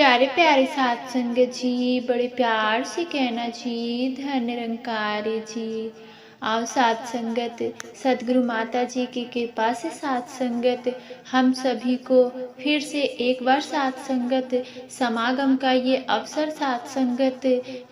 प्यारे प्यारे साध संगत जी, बड़े प्यार से कहना जी, धन निरंकारी जी। आओ साध संगत, सदगुरु माता जी की कृपा से साध संगत हम सभी को फिर से एक बार साध संगत समागम का ये अवसर साध संगत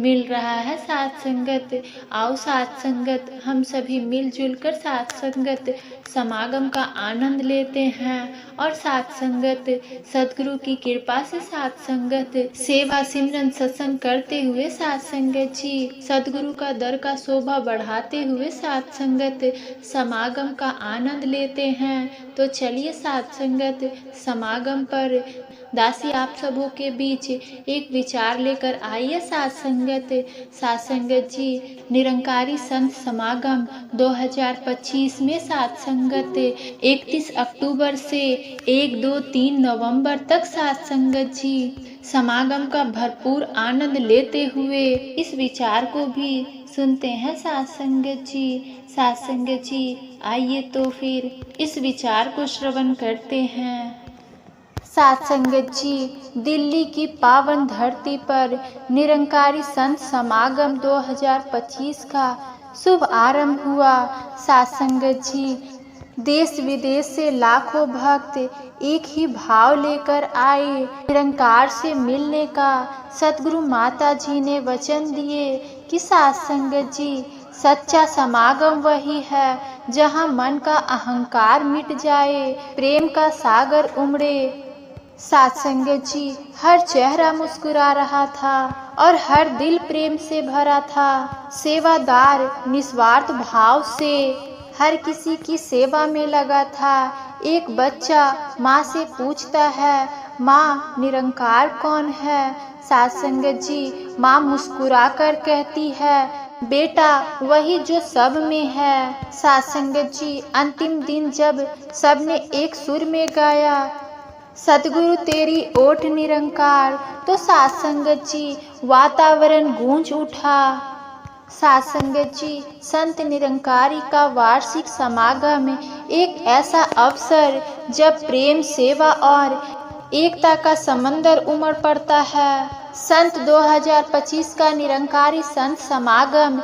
मिल रहा है। साध संगत आओ साध संगत हम सभी मिलजुल कर साध संगत समागम का आनंद लेते हैं और साध संगत सदगुरु की कृपा से साध संगत सेवा सिमरन सत्संग करते हुए साध संगत जी सदगुरु का दर का शोभा बढ़ाते हुए साध संगत समागम का आनंद लेते हैं। तो चलिए साध संगत समागम पर दासी आप सबों के बीच एक विचार लेकर आइए साध संगत जी। निरंकारी संत समागम 2025 में साध संगत 31 अक्टूबर से 1, 2, 3 नवंबर तक साध संगत जी समागम का भरपूर आनंद लेते हुए इस विचार को भी सुनते हैं साध संगत जी। साध संगत जी आइए तो फिर इस विचार को श्रवण करते हैं। साध संगत जी, दिल्ली की पावन धरती पर निरंकारी संत समागम 2025 का शुभ आरंभ हुआ। साध संगत जी, देश विदेश से लाखों भक्त एक ही भाव लेकर आए। निरंकार से मिलने का सतगुरु माता जी ने वचन दिए कि साध संगत जी, सच्चा समागम वही है जहाँ मन का अहंकार मिट जाए, प्रेम का सागर उमड़े। साध संगत जी, हर चेहरा मुस्कुरा रहा था और हर दिल प्रेम से भरा था। सेवादार निस्वार्थ भाव से हर किसी की सेवा में लगा था। एक बच्चा माँ से पूछता है, माँ निरंकार कौन है? साध संगत जी, माँ मुस्कुराकर कहती है, बेटा वही जो सब में है। साध संगत जी, अंतिम दिन जब सबने एक सुर में गाया, सतगुरु तेरी ओट निरंकार, तो साध संगत जी वातावरण गूंज उठा। साध संगत जी, संत निरंकारी का वार्षिक समागम एक ऐसा अवसर जब प्रेम, सेवा और एकता का समंदर उमड़ पड़ता है। संत 2025 का निरंकारी संत समागम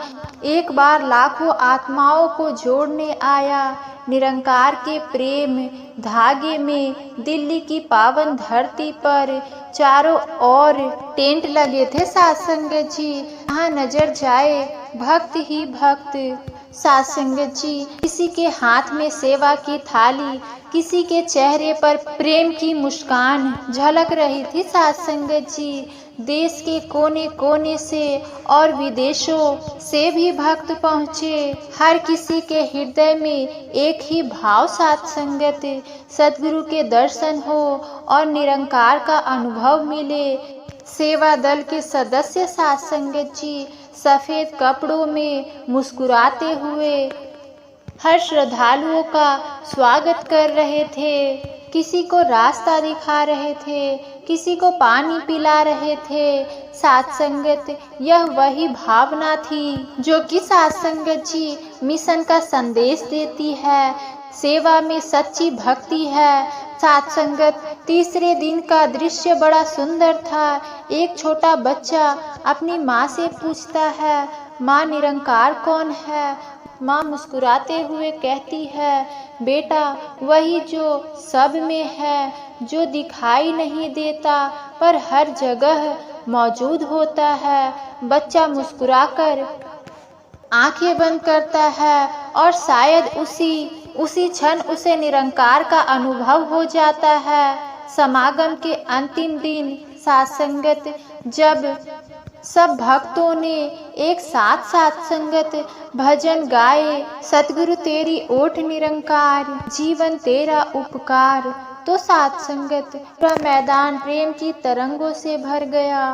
एक बार लाखों आत्माओं को जोड़ने आया। निरंकार के प्रेम धागे में दिल्ली की पावन धरती पर चारों ओर टेंट लगे थे। साध संगत जी, जहाँ नजर जाए भक्त ही भक्त। साध संगत जी, किसी के हाथ में सेवा की थाली, किसी के चेहरे पर प्रेम की मुस्कान झलक रही थी। साध संगत जी, देश के कोने कोने से और विदेशों से भी भक्त पहुँचे। हर किसी के हृदय में एक ही भाव, साध संगत सद्गुरु के दर्शन हो और निरंकार का अनुभव मिले। सेवा दल के सदस्य साध संगत जी सफेद कपड़ों में मुस्कुराते हुए हर श्रद्धालुओं का स्वागत कर रहे थे। किसी को रास्ता दिखा रहे थे, किसी को पानी पिला रहे थे। साध संगत, यह वही भावना थी जो कि साध संगत जी मिशन का संदेश देती है। सेवा में सच्ची भक्ति है। साध संगत, तीसरे दिन का दृश्य बड़ा सुंदर था। एक छोटा बच्चा अपनी माँ से पूछता है, माँ निरंकार कौन है? माँ मुस्कुराते हुए कहती है, बेटा वही जो सब में है, जो दिखाई नहीं देता पर हर जगह मौजूद होता है। बच्चा मुस्कुराकर आंखें बंद करता है और शायद उसी क्षण उसे निरंकार का अनुभव हो जाता है। समागम के अंतिम दिन साध संगत, जब सब भक्तों ने एक साथ साध संगत भजन गाए, सतगुरु तेरी ओट निरंकार, जीवन तेरा उपकार, तो साध संगत पूरा मैदान प्रेम की तरंगों से भर गया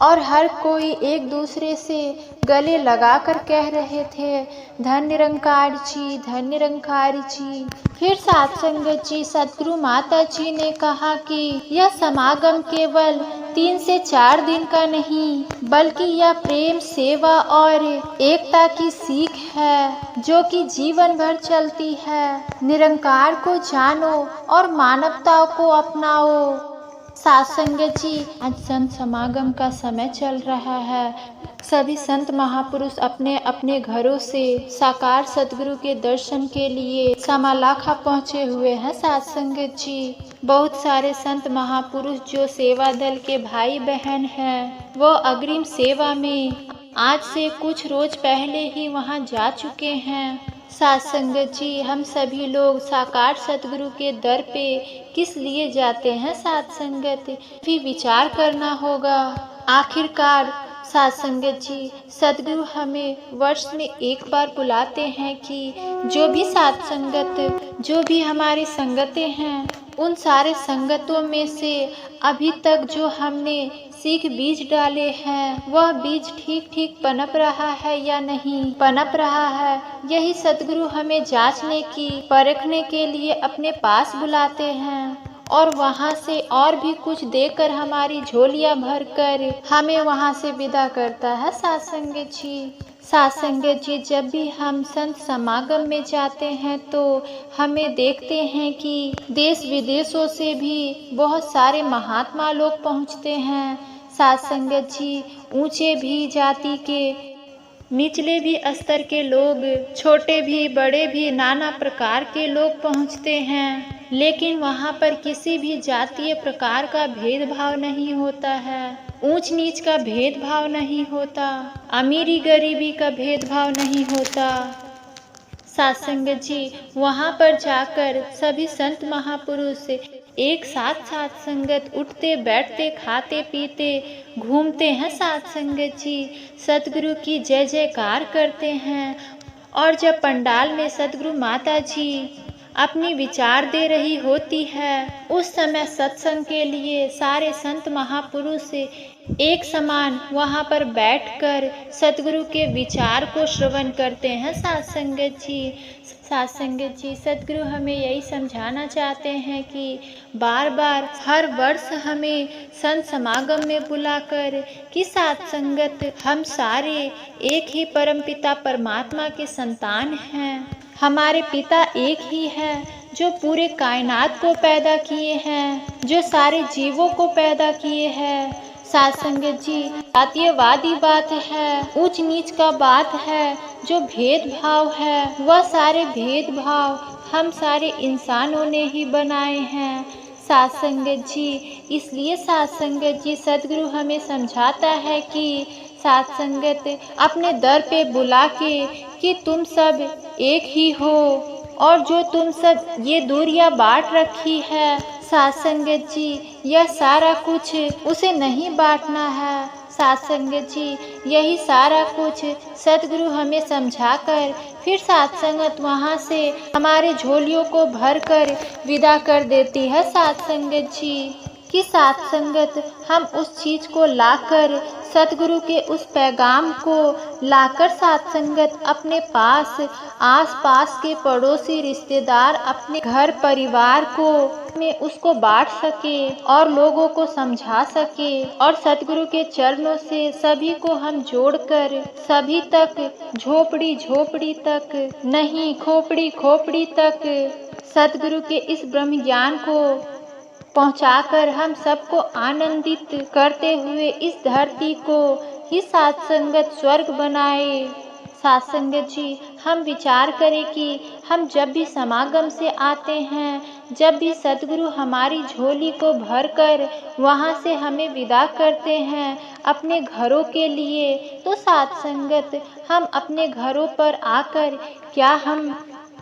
और हर कोई एक दूसरे से गले लगाकर कह रहे थे, धन निरंकार जी, धन निरंकार जी। फिर साध संगत जी सतगुरु माता जी ने कहा कि यह समागम केवल 3 से 4 दिन का नहीं, बल्कि यह प्रेम, सेवा और एकता की सीख है जो कि जीवन भर चलती है। निरंकार को जानो और मानवता को अपनाओ। साथ संगत जी, आज संत समागम का समय चल रहा है। सभी संत महापुरुष अपने अपने घरों से साकार सतगुरु के दर्शन के लिए समालाखा पहुँचे हुए हैं। साथ संगत जी, बहुत सारे संत महापुरुष जो सेवा दल के भाई बहन हैं, वो अग्रिम सेवा में आज से कुछ रोज पहले ही वहां जा चुके हैं। साथ संगत जी, हम सभी लोग साकार सतगुरु के दर पे किस लिए जाते हैं? साथ संगत भी विचार करना होगा। आखिरकार साथ संगत जी, सतगुरु हमें वर्ष में एक बार बुलाते हैं कि जो भी साथ संगत, जो भी हमारी संगतें हैं, उन सारे संगतों में से अभी तक जो हमने सीख बीज डाले हैं, वह बीज ठीक ठीक पनप रहा है या नहीं पनप रहा है, यही सतगुरु हमें जांचने की, परखने के लिए अपने पास बुलाते हैं और वहाँ से और भी कुछ देकर हमारी झोलियाँ भरकर हमें वहाँ से विदा करता है। साथ संगत जी, साथ संगत जी, जब भी हम संत समागम में जाते हैं तो हमें देखते हैं कि देश विदेशों से भी बहुत सारे महात्मा लोग पहुँचते हैं। साथ संगत जी, ऊंचे भी जाति के, निचले भी स्तर के लोग, छोटे भी बड़े भी, नाना प्रकार के लोग पहुँचते हैं, लेकिन वहाँ पर किसी भी जातीय प्रकार का भेदभाव नहीं होता है, ऊंच नीच का भेदभाव नहीं होता, अमीरी गरीबी का भेदभाव नहीं होता। साथ संगत जी, वहाँ पर जाकर सभी संत महापुरुष एक साथ साथ संगत उठते बैठते खाते पीते घूमते हैं। साथ संगत जी, सतगुरु की जय जयकार करते हैं और जब पंडाल में सतगुरु माता जी अपनी विचार दे रही होती है, उस समय सत्संग के लिए सारे संत महापुरुष एक समान वहाँ पर बैठकर सतगुरु के विचार को श्रवण करते हैं। साथ संगत जी, साथ संगत जी, सतगुरु हमें यही समझाना चाहते हैं कि बार बार हर वर्ष हमें संत समागम में बुलाकर कि साथ संगत, हम सारे एक ही परमपिता परमात्मा के संतान हैं। हमारे पिता एक ही है जो पूरे कायनात को पैदा किए हैं, जो सारे जीवों को पैदा किए हैं। साथ संगत जी, जातीयवादी बात है, ऊंच नीच का बात है, जो भेदभाव है, वह सारे भेदभाव हम सारे इंसानों ने ही बनाए हैं। साथ संगत जी, इसलिए साथ संगत जी, सतगुरु हमें समझाता है कि साथ संगत अपने दर पे बुला के कि तुम सब एक ही हो और जो तुम सब ये दूरियां बांट रखी है, साथ संगत जी, यह सारा कुछ उसे नहीं बांटना है। साथ संगत जी, यही सारा कुछ सतगुरु हमें समझाकर फिर साथ संगत वहाँ से हमारे झोलियों को भरकर विदा कर देती है। साथ संगत जी, कि साथ संगत हम उस चीज़ को लाकर, सतगुरु के उस पैगाम को लाकर साथ संगत अपने पास, आस पास के पड़ोसी रिश्तेदार, अपने घर परिवार को में उसको बांट सके और लोगों को समझा सके और सतगुरु के चरणों से सभी को हम जोड़कर सभी तक, झोपड़ी झोपड़ी तक नहीं, खोपड़ी खोपड़ी तक सतगुरु के इस ब्रह्म ज्ञान को पहुंचाकर हम सबको आनंदित करते हुए इस धरती को ही साथ संगत स्वर्ग बनाए। साथ संगत जी, हम विचार करें कि हम जब भी समागम से आते हैं, जब भी सतगुरु हमारी झोली को भरकर वहाँ से हमें विदा करते हैं अपने घरों के लिए, तो साथ संगत हम अपने घरों पर आकर क्या हम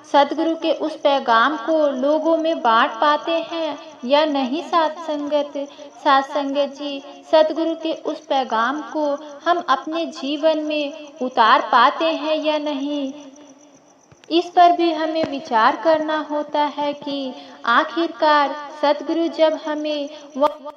सतगुरु के उस पैगाम को लोगों में बांट पाते हैं या नहीं? साथ संगत, साथ संगत जी, सतगुरु के उस पैगाम को हम अपने जीवन में उतार पाते हैं या नहीं? इस पर भी हमें विचार करना होता है कि आखिरकार सतगुरु जब हमें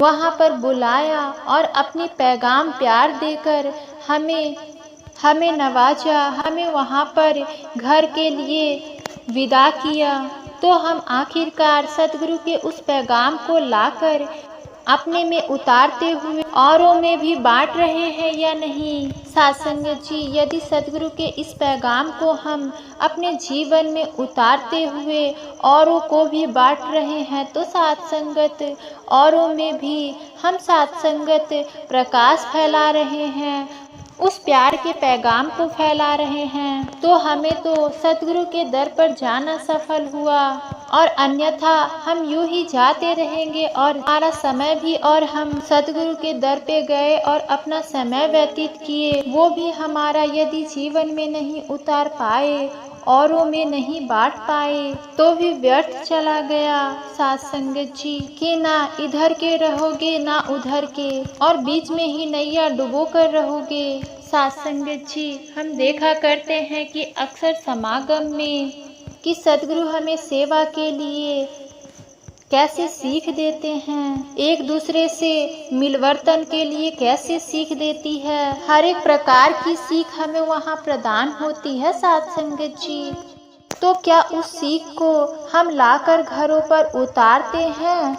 वहाँ पर बुलाया और अपनी पैगाम प्यार देकर हमें नवाजा, हमें वहाँ पर घर के लिए विदा किया, तो हम आखिरकार सतगुरु के उस पैगाम को लाकर अपने में उतारते हुए औरों में भी बांट रहे हैं या नहीं। साथ संगत जी, यदि सद्गुरु के इस पैगाम को हम अपने जीवन में उतारते हुए औरों को भी बांट रहे हैं तो साथ संगत औरों में भी हम साथ संगत प्रकाश फैला रहे हैं, उस प्यार के पैगाम को फैला रहे हैं। तो हमें तो सद्गुरु के दर पर जाना सफल हुआ, और अन्यथा हम यूं ही जाते रहेंगे और हमारा समय भी, और हम सद्गुरु के दर पे गए और अपना समय व्यतीत किए, वो भी हमारा यदि जीवन में नहीं उतार पाए, औरों में नहीं बांट पाए, तो भी व्यर्थ चला गया। साथ संगत जी, कि ना इधर के रहोगे ना उधर के, और बीच में ही नैया डुबो कर रहोगे। साथ संगत जी, हम देखा करते हैं कि अक्सर समागम में कि सद्गुरु हमें सेवा के लिए कैसे सीख देते हैं, एक दूसरे से मिलवर्तन के लिए कैसे सीख देती है, हर एक प्रकार की सीख हमें वहाँ प्रदान होती है। साथ संगत जी, तो क्या उस सीख को हम लाकर घरों पर उतारते हैं,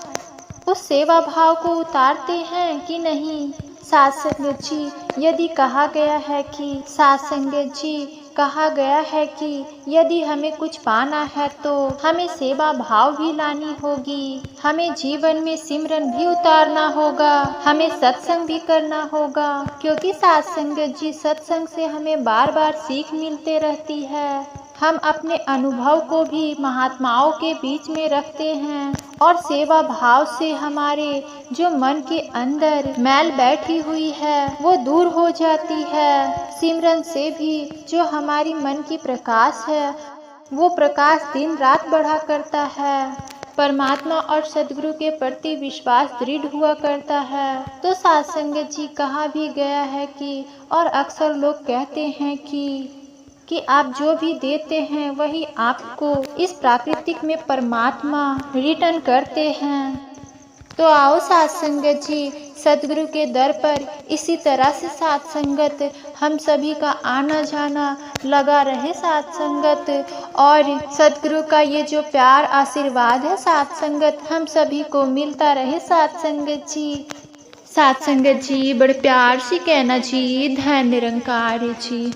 उस सेवा भाव को उतारते हैं कि नहीं। साथ संगत जी, यदि कहा गया है कि साथ संगत जी कहा गया है कि यदि हमें कुछ पाना है तो हमें सेवा भाव भी लानी होगी, हमें जीवन में सिमरन भी उतारना होगा, हमें सत्संग भी करना होगा, क्योंकि साथ संगत जी सत्संग से हमें बार बार सीख मिलते रहती है। हम अपने अनुभव को भी महात्माओं के बीच में रखते हैं, और सेवा भाव से हमारे जो मन के अंदर मैल बैठी हुई है वो दूर हो जाती है। सिमरन से भी जो हमारी मन की प्रकाश है वो प्रकाश दिन रात बढ़ा करता है, परमात्मा और सद्गुरु के प्रति विश्वास दृढ़ हुआ करता है। तो साथ संगत जी, कहा भी गया है कि, और अक्सर लोग कहते हैं कि आप जो भी देते हैं वही आपको इस प्राकृतिक में परमात्मा रिटर्न करते हैं। तो आओ साथ संगत जी, सद्गुरु के दर पर इसी तरह से साथ संगत हम सभी का आना जाना लगा रहे साथ संगत, और सद्गुरु का ये जो प्यार आशीर्वाद है साथ संगत हम सभी को मिलता रहे साथ संगत जी। साथ संगत जी, बड़े प्यार से कहना जी, धन्य निरंकार जी।